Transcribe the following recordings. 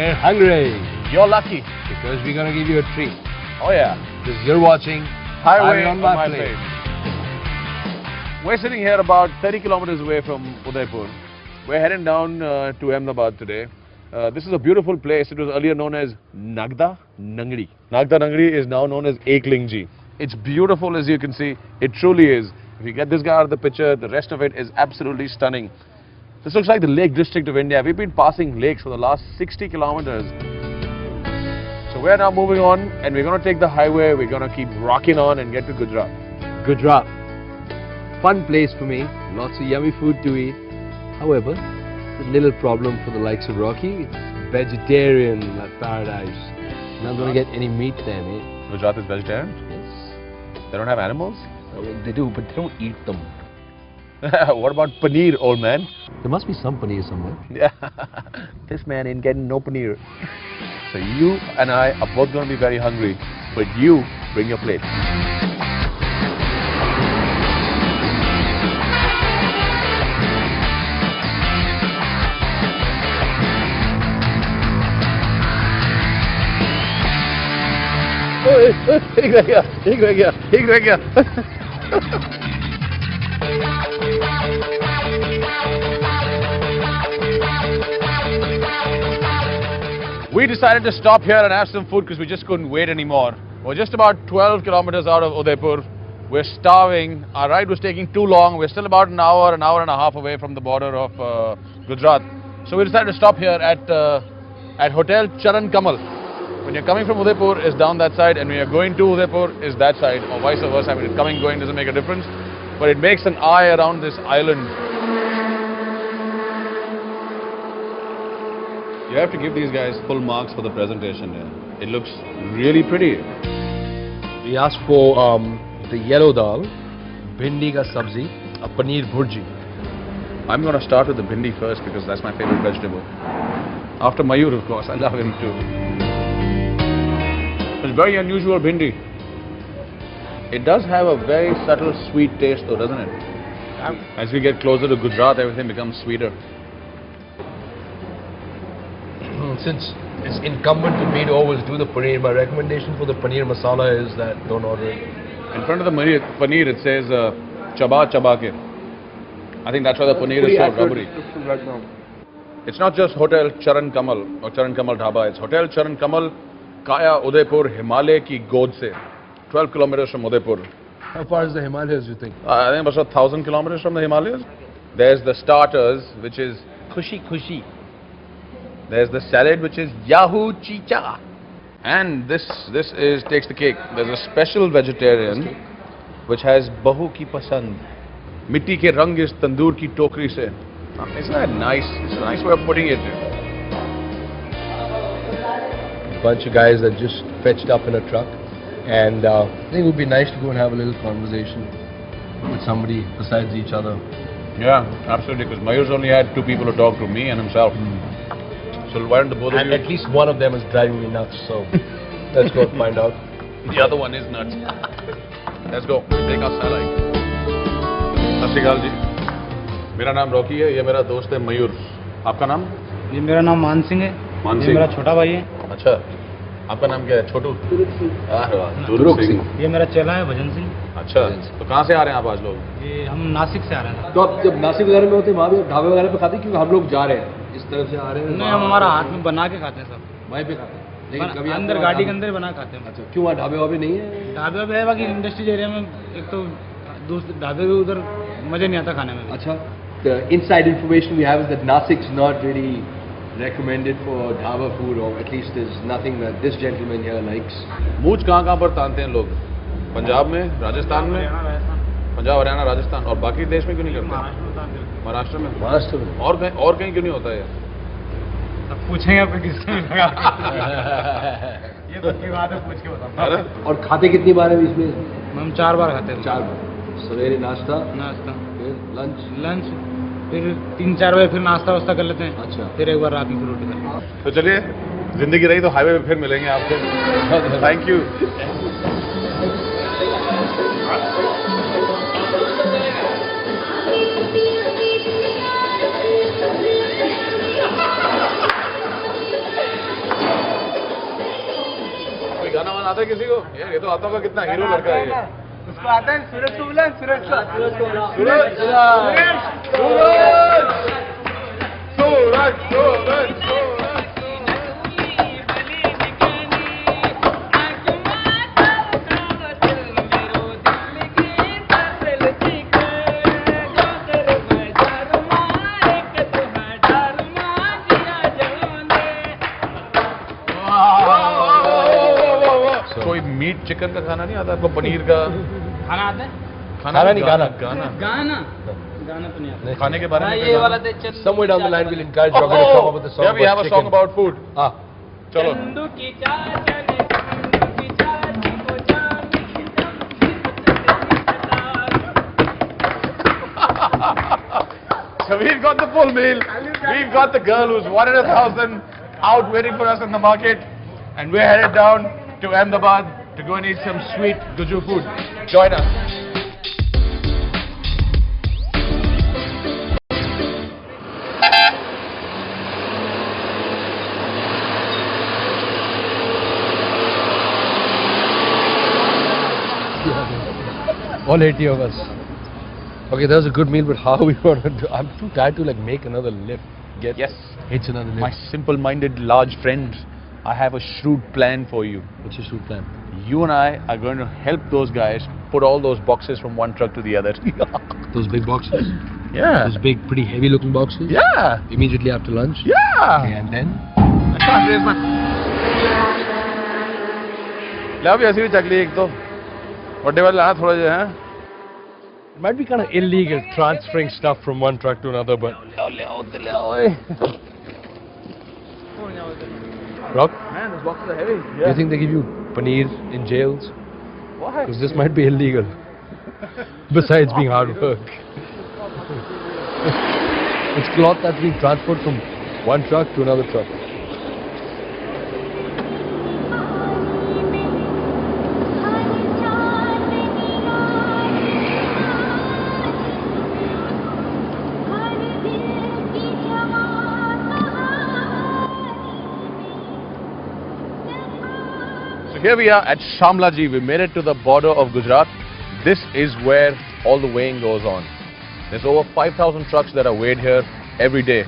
We're hungry You're lucky. because we're gonna give you a treat. Oh yeah. Because you're watching Highway on my plate. We're sitting here about 30 kilometers away from Udaipur. We're heading down to Ahmedabad today. This is a beautiful place. It was earlier known as Nagda Nangdi. Nagda Nangdi is now known as Eklingji. It's beautiful, as you can see. It truly is. If you get this guy out of the picture, the rest of it is absolutely stunning. This looks like the Lake District of India. We've been passing lakes for the last 60 kilometers. So we're now moving on and we're going to take the highway. We're going to keep rocking on and get to Gujarat. Gujarat. Fun place for me. Lots of yummy food to eat. However, a little problem for the likes of Rocky. It's vegetarian paradise. You're not going to get any meat there, mate. Gujarat is vegetarian? Yes. They don't have animals? They do, but they don't eat them. What about paneer, old man? There must be some paneer somewhere. Yeah. This man ain't getting no paneer. So you and I are both going to be very hungry, but you bring your plate. एक रह गया We decided to stop here and have some food because we just couldn't wait anymore. We're just about 12 kilometers out of Udaipur. We're starving. Our ride was taking too long. We're still about an hour and a half away from the border of Gujarat. So we decided to stop here at Hotel Charan Kamal. When you're coming from Udaipur, is down that side, and when you're going to Udaipur, is that side, or vice versa. I mean, coming, going doesn't make a difference, but it makes an eye around this island. You have to give these guys full marks for the presentation here. It looks really pretty. We asked for the yellow dal, bhindi ka sabzi, a paneer bhurji. I'm going to start with the bhindi first because that's my favorite vegetable. After Mayur, of course. I love him too. It's very unusual bhindi. It does have a very subtle sweet taste though, doesn't it? As we get closer to Gujarat, everything becomes sweeter. Since it's incumbent on me to always do the paneer, my recommendation for the paneer masala is that don't order it. In front of the paneer it says chaba chaba ke. I think that's why the paneer is so rubbery. It's not just Hotel Charan Kamal or Charan Kamal Dhaba. It's Hotel Charan Kamal, Kaya Udaipur, Himalaya ki god se. 12 kilometers from Udaipur. How far is the Himalayas, you think? I think about 1,000 kilometers from the Himalayas. There's the starters, which is Khushi Khushi. There's the salad, which is Yahoo Chicha. And this takes the cake. There's a special vegetarian, which has Bahu ki Pasand. Mitti ke rang is tandoor ki tokri se. Isn't that nice? It's a nice way of putting it. A bunch of guys that just fetched up in a truck. And I think it would be nice to go and have a little conversation with somebody besides each other. Yeah, absolutely. Because Mayur's only had two people to talk to, me and himself. So why don't the both of you... And at least one of them is driving me nuts, so let's go and find out. The other one is nuts. Let's go. Take our salad. सत श्री अकाल जी. मेरा नाम Rocky है. ये मेरा दोस्त है मयूर. आपका नाम? ये मेरा नाम मान सिंह है. मान ये सिंह. मेरा छोटा भाई है. अच्छा. आपका नाम क्या है? छोटू. अरे वाह. दुरुक सिंह. ये मेरा चेला है भजन सिंह. अच्छा. तो कहाँ से आ रहे हैं आप आज लोग? ये हम नासिक से आ रहे हैं. तो आप जब नासिक वगैरह में होते हैं वहाँ भी ढाबे वगैरह पे खाते हैं, क्योंकि हम लोग जा रहे हैं इस तरफ से आ रहे हैं? नहीं, हम हमारा हाथ में बना के खाते हैं सब. वहीं पे खाते हैं, लेकिन कभी अंदर गाड़ी के अंदर बना खाते हैं. अच्छा, क्यों वहाँ ढाबे वाबे नहीं है? ढाबे पे है, बाकी इंडस्ट्रियल एरिया में एक तो दूसरे ढाबे पे उधर मजे नहीं आता खाने में. अच्छा. The inside information we have is that Nasik's not really recommended for dhaba food, or at least there's nothing that this gentleman here likes. मूंछ कहाँ पर तानते हैं लोग? पंजाब में, राजस्थान में, पंजाब, हरियाणा, राजस्थान, और बाकी देश में क्यों नहीं करते? महाराष्ट्र में. महाराष्ट्र में और कहीं क्यों नहीं होता है? अब पूछेंगे आप किससे लगा. ये तो की बात है, पूछ के बताओ. और खाते कितनी बार है इसमें? हम 4 बार खाते हैं. 4 बार. सवेरे नाश्ता, फिर लंच, फिर 3-4 बजे फिर नाश्ता वास्ता कर लेते हैं. अच्छा. फिर एक बार रात में फिर रोटी करते हैं. तो चलिए, जिंदगी रही तो हाईवे पे फिर मिलेंगे आपको. Thank you. आता है किसी को? ये तो आता होगा, कितना हीरो लड़का है ये। उसको आता है सूरज को बोला, सूरज को। सूरज सूरज सूरज सूरज। कोई मीट चिकन का खाना नहीं आता आपको? पनीर का खाना आता है? खाना नहीं, गाना गाना गाना गाना तो नहीं आता। खाने के बारे में ये वाला दे चल। Somewhere down the line, we'll encourage Rocky to come up with a song Yeah, we have about a song chicken. about food. Ah, चलो। चंदू की चाचने, चंदू की चाची को चाची की So we've got the full meal. We've got the girl who's 1 in 1,000 out waiting for us in the market, and we're headed down to Ahmedabad to go and eat some sweet Guju food. Join us. all 80 of us. Okay, that was a good meal, but how we want to do? I'm too tired to like make another lift. Yes. Hitch another lift. My simple-minded large friend, I have a shrewd plan for you. What's your shoot plan? You and I are going to help those guys put all those boxes from one truck to the other. Those big boxes? Yeah. Those big, pretty heavy looking boxes? Yeah. Immediately after lunch? Yeah. Okay, and then? I can't raise my... Love you, ऐसी भी चकली एक तो बड़े वाले लाना थोड़ा जो है. It might be kind of illegal transferring stuff from one truck to another, but... Rock, Man, those boxes are heavy. do you think they give you paneer in jails? Why? Because this might be illegal. Besides being hard work. It's cloth that's being transferred from one truck to another truck. So here we are at Shamlaji. We made it to the border of Gujarat. This is where all the weighing goes on. There's over 5,000 trucks that are weighed here every day.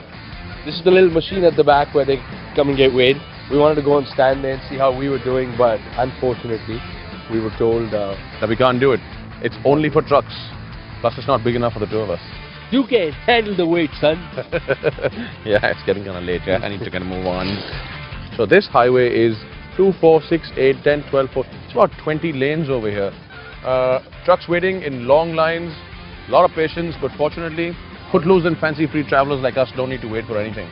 This is the little machine at the back where they come and get weighed. We wanted to go and stand there and see how we were doing, but unfortunately, we were told That we can't do it. It's only for trucks. Plus it's not big enough for the two of us. you can't handle the weight, son. Yeah, it's getting kind of late. Yeah, I need to kind of move on. So this highway is 2, 4, 6, 8, 10, 12, 4. It's about 20 lanes over here. Trucks waiting in long lines. A lot of patience, but fortunately, footloose and fancy-free travelers like us don't need to wait for anything.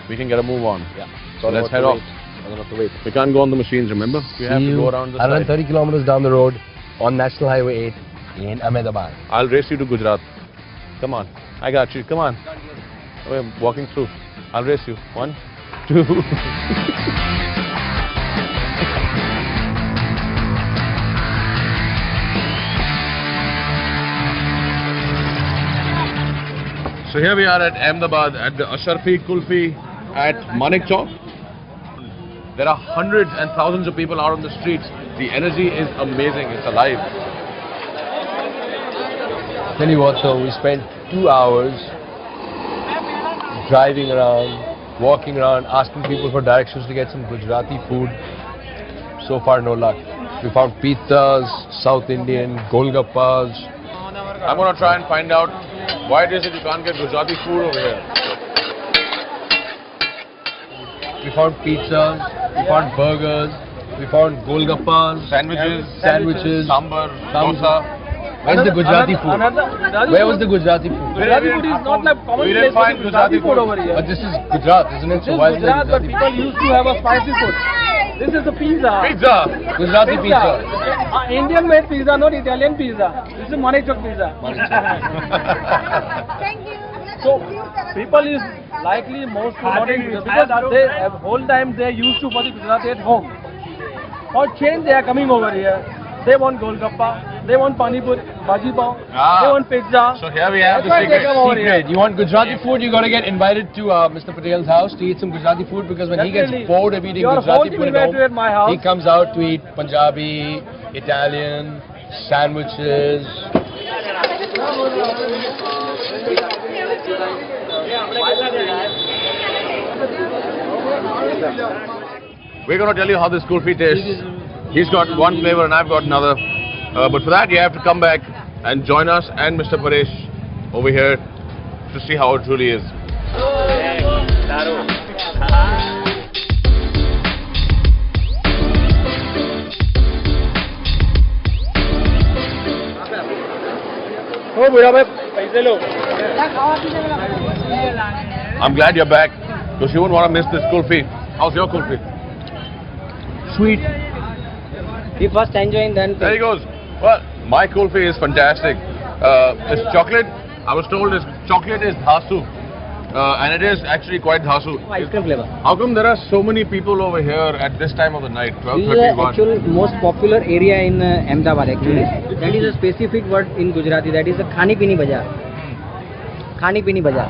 We can get a move on. Yeah. So let's head off. I don't have to wait. We can't go on the machines, remember? We have to go around the side. 130 kilometers down the road on National Highway 8 in Ahmedabad. I'll race you to Gujarat. Come on. I got you. Come on. We're walking through. I'll race you. 1, 2. So here we are at Ahmedabad at the Asharfi Kulfi at Manik Chowk. There are hundreds and thousands of people out on the streets. The energy is amazing. It's alive. Tell you what though, we spent 2 hours driving around, walking around, asking people for directions to get some Gujarati food. So far no luck. We found pizzas, South Indian, golgappas. I'm going to try and find out why it is that you can't get Gujarati food over here. We found pizzas, we found burgers, we found golgappas, Sandwiches, sambar, dosa. Where's the Gujarati food? Where was the Gujarati food? Gujarati food is not like common We didn't place find for Gujarati food food over here. But this is Gujarat, isn't it? This So is why is there Gujarat, but Gujarati people used to have a spicy food. This is the pizza. Pizza. Gujarati pizza. Indian made pizza, not Italian pizza. This is Manik Chowk pizza. Thank you. So people is likely most not in because they whole time they used to for the Gujarati at home. For change they are coming over here. They want golgappa, they want pani puri. bhaji pav. Ah. They want pizza. So here we have the That's why they come over here. You want Gujarati food, you got to get invited to Mr. Patel's house to eat some Gujarati food, because when he Definitely. gets bored of eating You are Gujarati both food invited at my house. he comes out to eat Punjabi, Italian, sandwiches. We're going to tell you how the school fee tastes. He's got one flavor and I've got another. But for that, you have to come back and join us and Mr. Paresh over here to see how it truly is. Oh, bhaiya bhai, paise lo. I'm glad you're back because you wouldn't want to miss the school fee. How's your school fee? Sweet. We first enjoying, then There he goes. Well, my school fee is fantastic. It's chocolate. I was told chocolate is dhasu. And it is actually quite dhasu. ice cream flavor. How come there are so many people over here at this time of the night, This is the 12:31? actual most popular area in Ahmedabad actually. That is a specific word in Gujarati. That is a Khani Pini Bazaar. Khani Pini Bazaar.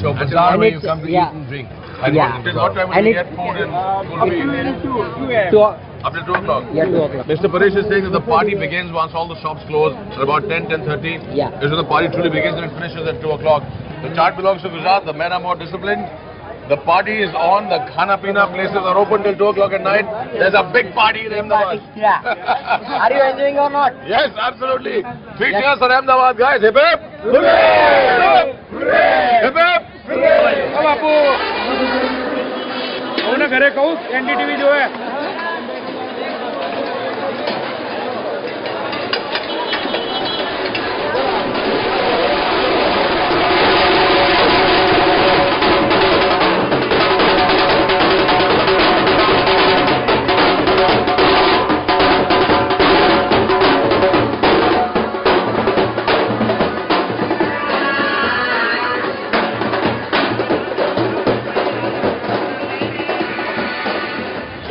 So bazaar And where you it's, come to yeah. eat and drink. And Yeah. till what time will And you it- get food and school fee? Two, Up till 2 o'clock. yeah, 2 o'clock. Mr. Paresh is saying that the party begins once all the shops close at about 10:30. Yeah. This is when the party truly begins and it finishes at 2 o'clock. The chart belongs to Gujarat. The men are more disciplined. The party is on. The Khana Pina places are open till 2 o'clock at night. There's a big party in Ahmedabad. Yeah. Are you enjoying or not? Yes, absolutely. 3 cheers for Ahmedabad, guys. Hip hip. Hooray! Hip hip. Oh, bapu. હું ઘરે કહું NDTV જોવે.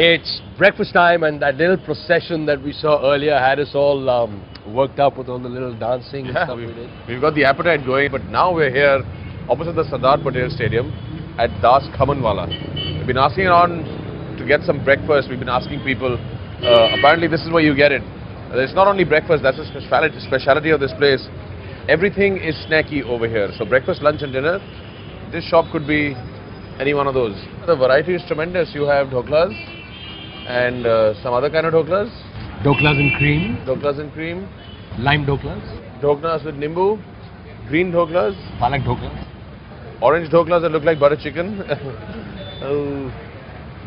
It's breakfast time, and that little procession that we saw earlier had us all worked up with all the little dancing and Yeah, stuff we did. we've got the appetite going, but now we're here opposite the Sardar Patel Stadium at Das Khamanwala. We've been asking around to get some breakfast. We've been asking people. Apparently, this is where you get it. It's not only breakfast, that's the speciality of this place. Everything is snacky over here. So breakfast, lunch and dinner, this shop could be any one of those. The variety is tremendous. You have dhoklas and some other kind of dhoklas. Doklas and cream, Dhoklas and cream, lime doklas, dhoklas with nimbu, green dhoklas, palak doklas. orange dhoklas that look like butter chicken,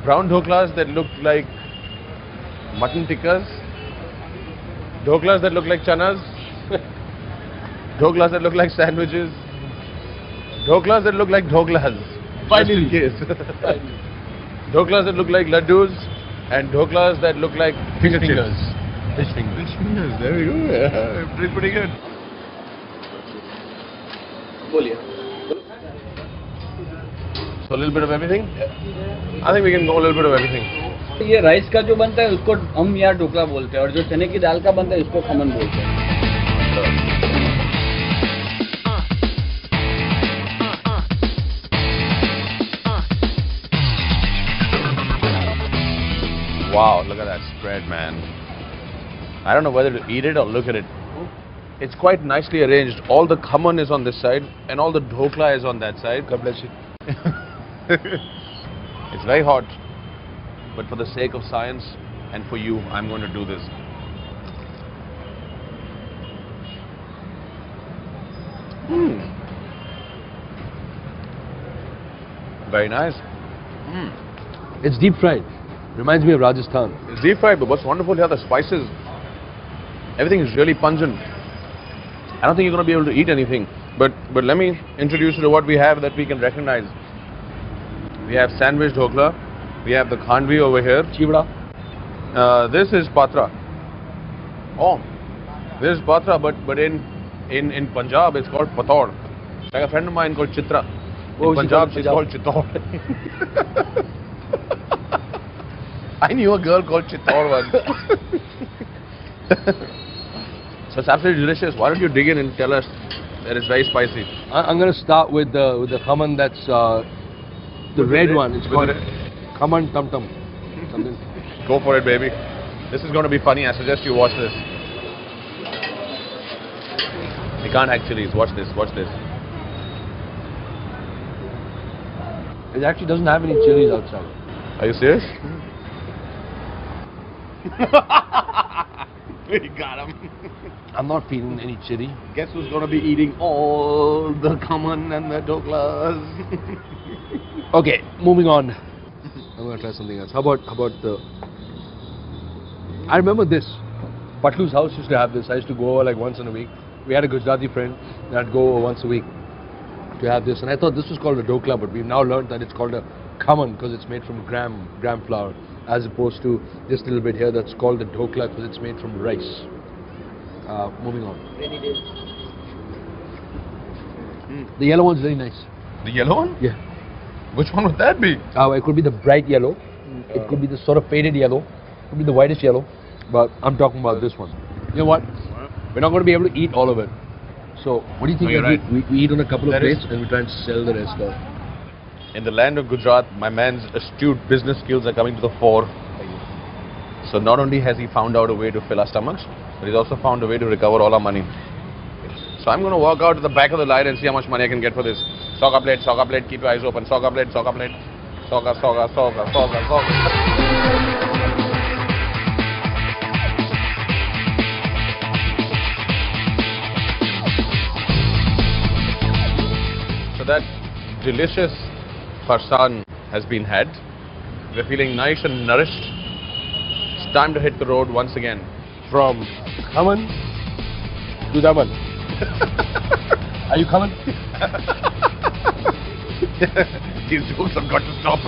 brown dhoklas that look like mutton tikkas, dhoklas that look like chanas, dhoklas that look like sandwiches, dhoklas that look like dhoklas, just in case, dhoklas that look like laddus, and dhoklas that look like finger chips. Fish fingers. Fish fingers, there we go. Yeah, pretty good. So a little bit of everything? I think we can go a little bit of everything. ये rice का जो बनता है उसको हम यहाँ ढोकला बोलते हैं और जो चने की दाल का बनता है उसको खमन बोलते हैं. Wow, look at that spread, man. I don't know whether to eat it or look at it. It's quite nicely arranged. All the khaman is on this side and all the dhokla is on that side. God bless you. It's very hot. But for the sake of science and for you, I'm going to do this. Very nice. It's deep fried. Reminds me of Rajasthan. It's deep fried, but what's wonderful here, the spices, everything is really pungent. I don't think you're going to be able to eat anything, but let me introduce you to what we have that we can recognize. We have sandwich dhokla, we have the khandvi over here. Chivda. This is patra. Oh, this is patra, but in Punjab it's called pator. Like a friend of mine called Chitra. In Punjab she's called Chitor. I knew a girl called Chitor once. So it's absolutely delicious. Why don't you dig in and tell us that it's very spicy? I'm going to start with the khaman. That's the red one. It's called khaman tum tum. Something. Go for it, baby. This is going to be funny. I suggest you watch this. You can't have chilies. Watch this. Watch this. It actually doesn't have any chilies outside. Are you serious? We got him. I'm not feeling any chili. Guess who's going to be eating all the khaman and the doklas? Okay, moving on. I'm going to try something else. How about the... I remember this. Patlu's house used to have this. I used to go over like once in a week. We had a Gujarati friend and I'd go over once a week to have this. And I thought this was called a dokla, but we've now learned that it's called a khaman because it's made from gram flour, as opposed to this little bit here that's called the dokla because it's made from rice. Moving on. The yellow one's very nice. The yellow one? Yeah. Which one would that be? It could be the bright yellow. It could be the sort of faded yellow. It could be the whitish yellow. But I'm talking about this one. You know what? We're not going to be able to eat all of it. So, what do you think you're right. we eat on a couple of That is- plates and we try and sell the rest off? In the land of Gujarat, my man's astute business skills are coming to the fore. So not only has he found out a way to fill our stomachs, but he's also found a way to recover all our money. So I'm going to walk out to the back of the line and see how much money I can get for this. Soga plate, keep your eyes open. Soga plate. Soga. So that delicious farsan has been had. We're feeling nice and nourished. It's time to hit the road once again. From khaman to daman. Are you coming? These jokes have got to stop.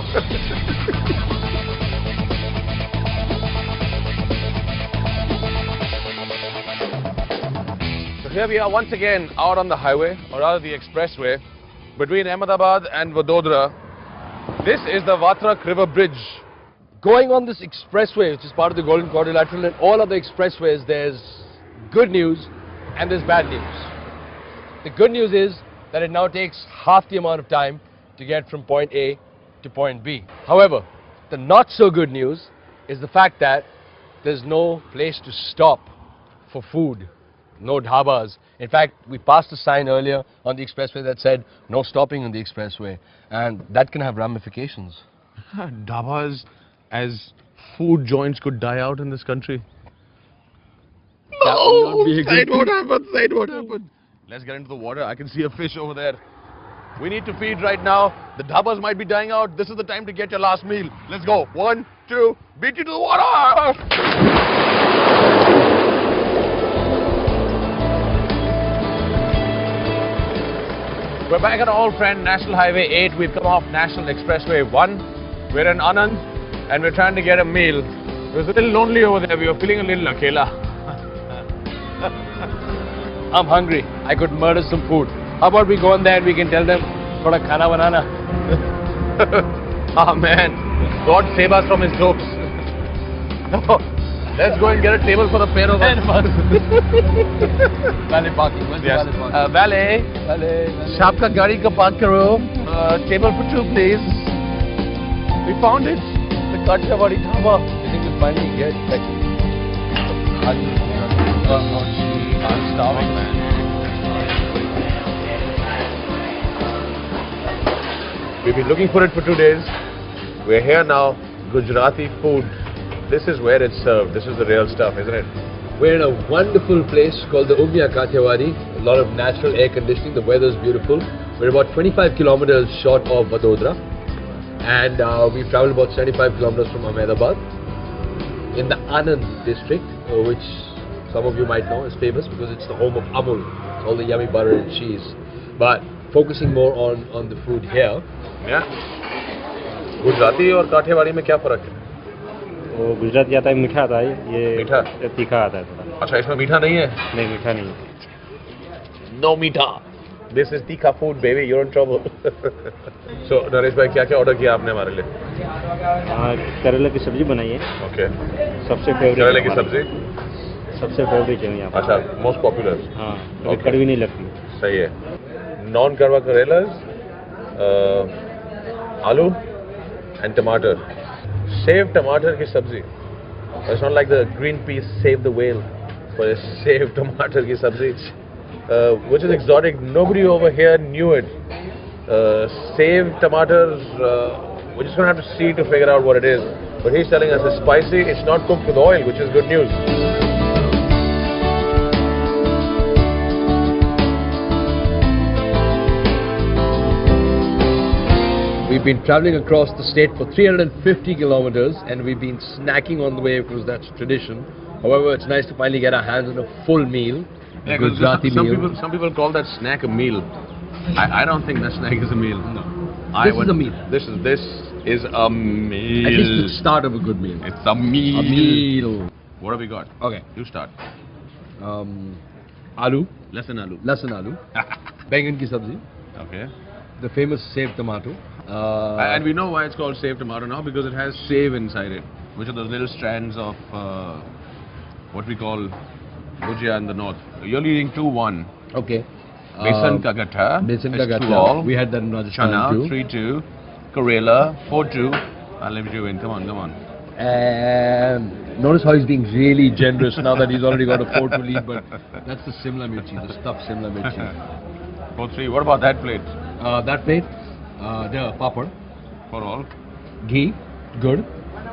So here we are once again out on the highway, or rather the expressway, between Ahmedabad and Vadodara. This is the Vatrak River Bridge. Going on this expressway, which is part of the Golden Quadrilateral, and all other expressways, there's good news and there's bad news. The good news is that it now takes half the amount of time to get from point A to point B. However, the not so good news is the fact that there's no place to stop for food, no dhabas. In fact, we passed a sign earlier on the expressway that said no stopping on the expressway, and that can have ramifications. Dhabas as food joints could die out in this country. That would not be a good Say it won't thing. happen. Say it won't happen. Let's get into the water. I can see a fish over there. We need to feed right now. The dhabas might be dying out. This is the time to get your last meal. Let's go. 1, 2, beat you to the water. We're back at our old friend National Highway 8. We've come off National Expressway 1. We're in Anand and we're trying to get a meal. It was a little lonely over there. We were feeling a little akela. I'm hungry. I could murder some food. How about we go in there and we can tell them, thoda khana banana. Ah man, God save us from his jokes. Let's go and get a table for the pair of us. Valet parking. Where's the Yes. valet parking? Valet, Valet. shop ka gari ka park karo. Table for 2 please. We found it. The Kathiawadi dhaba. You think we'll finally get like... I'm starving, man. We've been looking for it for 2 days. We're here now. Gujarati food. This is where it's served. This is the real stuff, isn't it? We're in a wonderful place called the Umia Kathiawadi. A lot of natural air conditioning. The weather's beautiful. We're about 25 kilometers short of Vadodara. And we've traveled about 75 kilometers from Ahmedabad. In the Anand district, which some of you might know is famous because it's the home of Amul. It's all the yummy butter and cheese. But focusing more on the food here. Yeah. Gujarati और काठियावाड़ी में क्या फर्क है? वो गुजराती आता है मीठा आता है, ये मीठा? तीखा आता है थोड़ा। अच्छा इसमें मीठा नहीं है? नहीं मीठा नहीं है। No मीठा. This is tikka food, baby. You're in trouble. So Naresh भाई क्या ऑर्डर किया आपने हमारे लिए? करेले की सब्जी बनाई है, Okay. सबसे फेवरेट। करेले की सब्जी. सबसे फेवरेट है यहाँ पर। अच्छा, most popular. हाँ, कभी Okay. कड़वी नहीं लगती। सही है. Non-karwa Karelas, aloo and tomato. Save tomato ki sabzi. It's not like the green peas save the whale, but it's save tomato ki sabzi, which is exotic. Nobody over here knew it. Save tomatoes. We're just gonna have to see to figure out what it is. But he's telling us it's spicy. It's not cooked with oil, which is good news. We've been traveling across the state for 350 kilometers and we've been snacking on the way because that's tradition. However, it's nice to finally get our hands on a full meal. Yeah, A Gujarati meal. some people call that snack a meal. I don't think that snack is a meal. No. This is a meal. This is a meal. At least the start of a good meal. It's a meal. A meal. What have we got? Okay. You start. Aloo, Less than aloo. lasan aloo, bangan ki sabzi, Okay. the famous save tomato. And we know why it's called save tomato now, because it has save inside it, which are those little strands of what we call bhujia in the north. You're eating 2-1. Okay. Besan ka gatha. Besan is ka 2 gatha. all. We had that in Rajasthan Chana, too. 3-2. Karela, 4-2. I'll let you in. Come on, come on. And notice how he's being really generous now that he's already got a 4-2 lead, but that's the Simla mirchi, the stuffed Simla mirchi. 4-3. What about that plate? That plate, the papad, For all? ghee, good.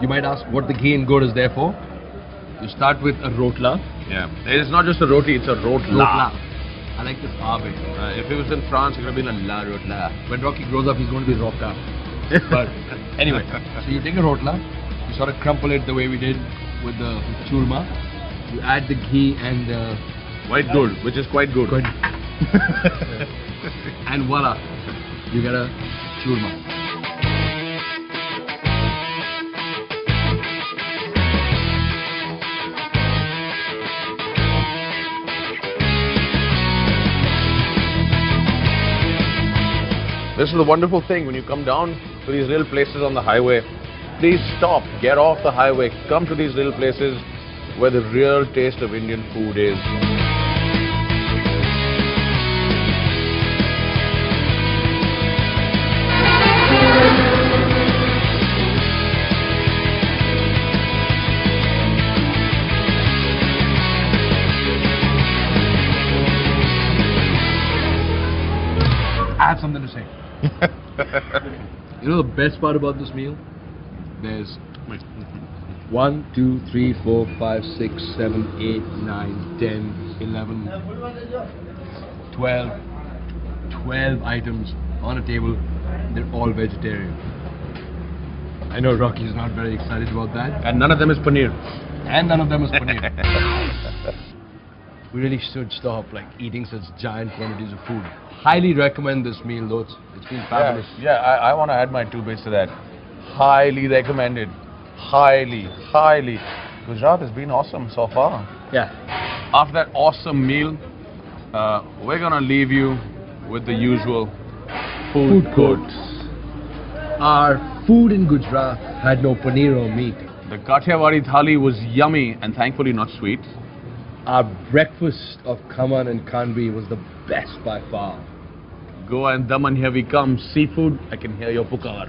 You might ask what the ghee and good is there for. You start with a rotla. Yeah. It's not just a roti, it's a rotla. Rotla. I like this R bit. If it was in France, it would have been a la rotla. When Rocky grows up, he's going to be Roka. But anyway, so you take a rotla, you sort of crumple it the way we did with the churma. You add the ghee and the Quite good, which is quite good. and voila, you get a churma. This is the wonderful thing when you come down to these little places on the highway. Please stop, get off the highway, come to these little places where the real taste of Indian food is. I have something to say. You know the best part about this meal? There's 1, 2, 3, 4, 5, 6, 7, 8, 9, 10, 11, 12 items on a table. They're all vegetarian. I know Rocky's not very excited about that. And none of them is paneer. And none of them is paneer. We really should stop eating such giant quantities of food. Highly recommend this meal though. It's been fabulous. Yeah, I want to add my 2 bits to that. Highly recommended. Highly. Gujarat has been awesome so far. Yeah. After that awesome meal, we're gonna leave you with the usual food quotes. Our food in Gujarat had no paneer or meat. The Kathiawadi thali was yummy and thankfully not sweet. Our breakfast of khaman and khanvi was the best by far. Goa and Daman, here we come. Seafood, I can hear your pukar.